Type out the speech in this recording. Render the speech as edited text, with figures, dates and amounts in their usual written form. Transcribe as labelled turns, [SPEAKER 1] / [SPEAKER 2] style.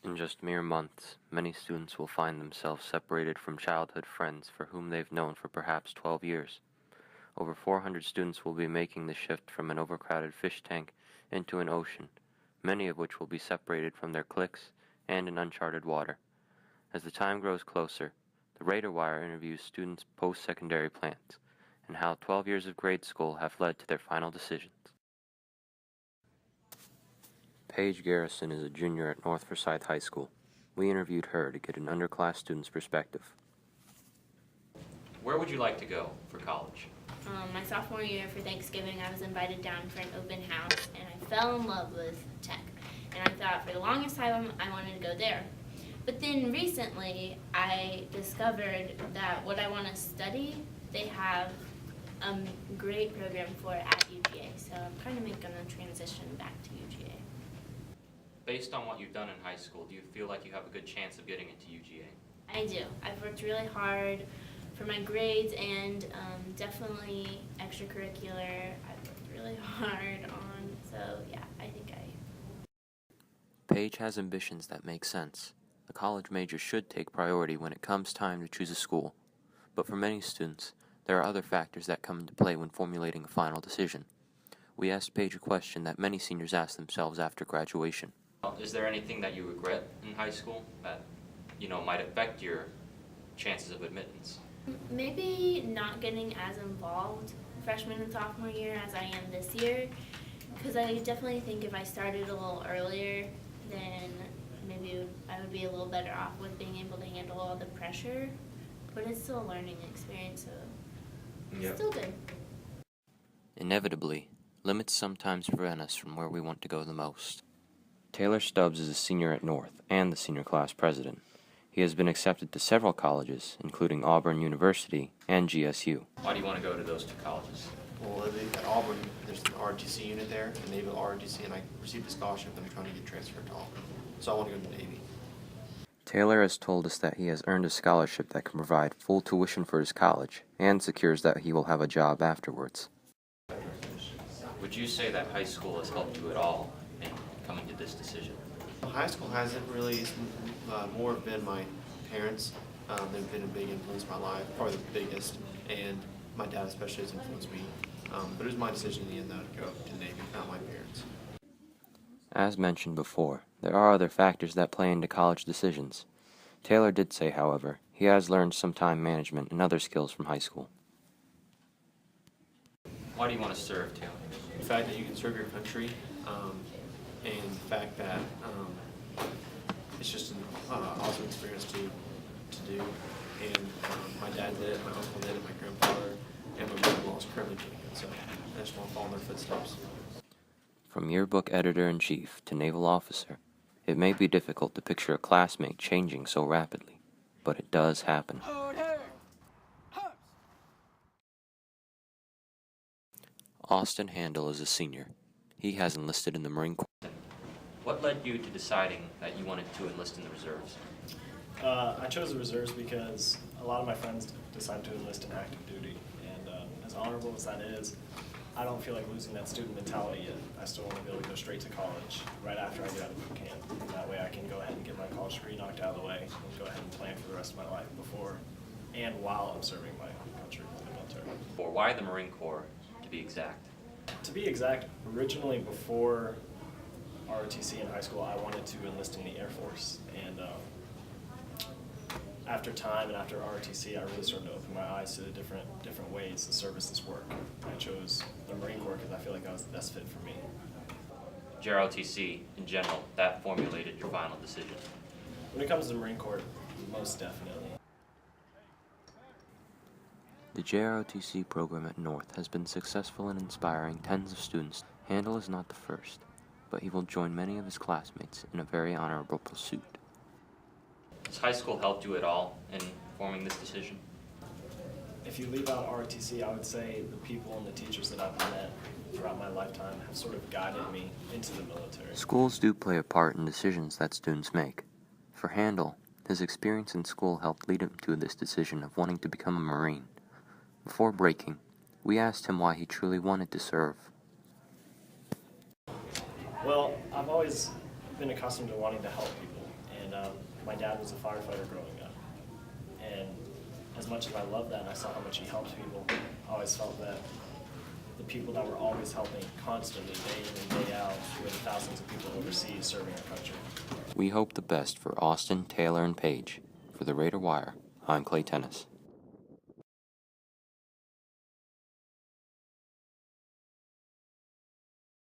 [SPEAKER 1] In just mere months, many students will find themselves separated from childhood friends for whom they've known for perhaps 12 years. Over 400 students will be making the shift from an overcrowded fish tank into an ocean, many of which will be separated from their cliques and in uncharted water. As the time grows closer, the Radar Wire interviews students' post-secondary plans and how 12 years of grade school have led to their final decisions. Paige Garrison is a junior at North Forsyth High School. We interviewed her to get an underclass student's perspective.
[SPEAKER 2] Where would you like to go for college?
[SPEAKER 3] My sophomore year for Thanksgiving, I was invited down for an open house, and I fell in love with tech. And I thought for the longest time I wanted to go there. But then recently, I discovered that what I want to study, they have a great program for at UGA. So I'm kind of making a transition back to UGA.
[SPEAKER 2] Based on what you've done in high school, do you feel like you have a good chance of getting into UGA?
[SPEAKER 3] I do. I've worked really hard for my grades and definitely extracurricular. I've worked really hard on, so yeah, I think
[SPEAKER 1] Paige has ambitions that make sense. A college major should take priority when it comes time to choose a school. But for many students, there are other factors that come into play when formulating a final decision. We asked Paige a question that many seniors ask themselves after graduation.
[SPEAKER 2] Is there anything that you regret in high school that, might affect your chances of admittance?
[SPEAKER 3] maybe not getting as involved freshman and sophomore year as I am this year, because I definitely think if I started a little earlier, then maybe I would be a little better off with being able to handle all the pressure. But it's still a learning experience, so it's still good.
[SPEAKER 1] Inevitably, limits sometimes prevent us from where we want to go the most. Taylor Stubbs is a senior at North and the senior class president. He has been accepted to several colleges, including Auburn University and GSU.
[SPEAKER 2] Why do you want to go to those two colleges?
[SPEAKER 4] Well, at Auburn, there's an ROTC unit there, the Naval ROTC, and I received a scholarship and I'm trying to get transferred to Auburn. So I want to go to the Navy.
[SPEAKER 1] Taylor has told us that he has earned a scholarship that can provide full tuition for his college and secures that he will have a job afterwards.
[SPEAKER 2] Would you say that high school has helped you at all in coming to this decision?
[SPEAKER 4] High school hasn't really, it's more been my parents. They've been a big influence in my life, probably the biggest, and my dad especially has influenced me. But it was my decision in the end, though, to go to the Navy, not my parents.
[SPEAKER 1] As mentioned before, there are other factors that play into college decisions. Taylor did say, however, he has learned some time management and other skills from high school.
[SPEAKER 2] Why do you want to serve, Taylor?
[SPEAKER 4] The fact that you can serve your country, and the fact that it's just an awesome experience to do. And my dad did it, my uncle did it, my grandfather, and my mother-in-law is currently doing it. So I just want to follow in their footsteps.
[SPEAKER 1] From yearbook editor-in-chief to naval officer, it may be difficult to picture a classmate changing so rapidly, but it does happen. Austin Handel is a senior. He has enlisted in the Marine Corps.
[SPEAKER 2] What led you to deciding that you wanted to enlist in the reserves?
[SPEAKER 5] I chose the reserves because a lot of my friends decided to enlist in active duty, and as honorable as that is, I don't feel like losing that student mentality yet. I still want to be able to go straight to college right after I get out of boot camp. And that way I can go ahead and get my college degree knocked out of the way and go ahead and plan for the rest of my life before and while I'm serving my country in the military.
[SPEAKER 2] Or why the Marine Corps, to be exact?
[SPEAKER 5] To be exact, originally before ROTC in high school, I wanted to enlist in the Air Force, and after time and after ROTC, I really started to open my eyes to the different ways the services work. I chose the Marine Corps because I feel like that was the best fit for me.
[SPEAKER 2] JROTC, in general, that formulated your final decision.
[SPEAKER 5] When it comes to the Marine Corps, most definitely.
[SPEAKER 1] The JROTC program at North has been successful in inspiring tens of students. Handel is not the first, but he will join many of his classmates in a very honorable pursuit.
[SPEAKER 2] Has high school helped you at all in forming this decision?
[SPEAKER 5] If you leave out ROTC, I would say the people and the teachers that I've met throughout my lifetime have sort of guided me into the military.
[SPEAKER 1] Schools do play a part in decisions that students make. For Handel, his experience in school helped lead him to this decision of wanting to become a Marine. Before breaking, we asked him why he truly wanted to serve.
[SPEAKER 5] Well, I've always been accustomed to wanting to help people, And my dad was a firefighter growing up. And as much as I love that and I saw how much he helped people, I always felt that the people that were always helping constantly, day in and day out, were the thousands of people overseas serving our country.
[SPEAKER 1] We hope the best for Austin, Taylor, and Paige. For the Raider Wire, I'm Clay Tennis.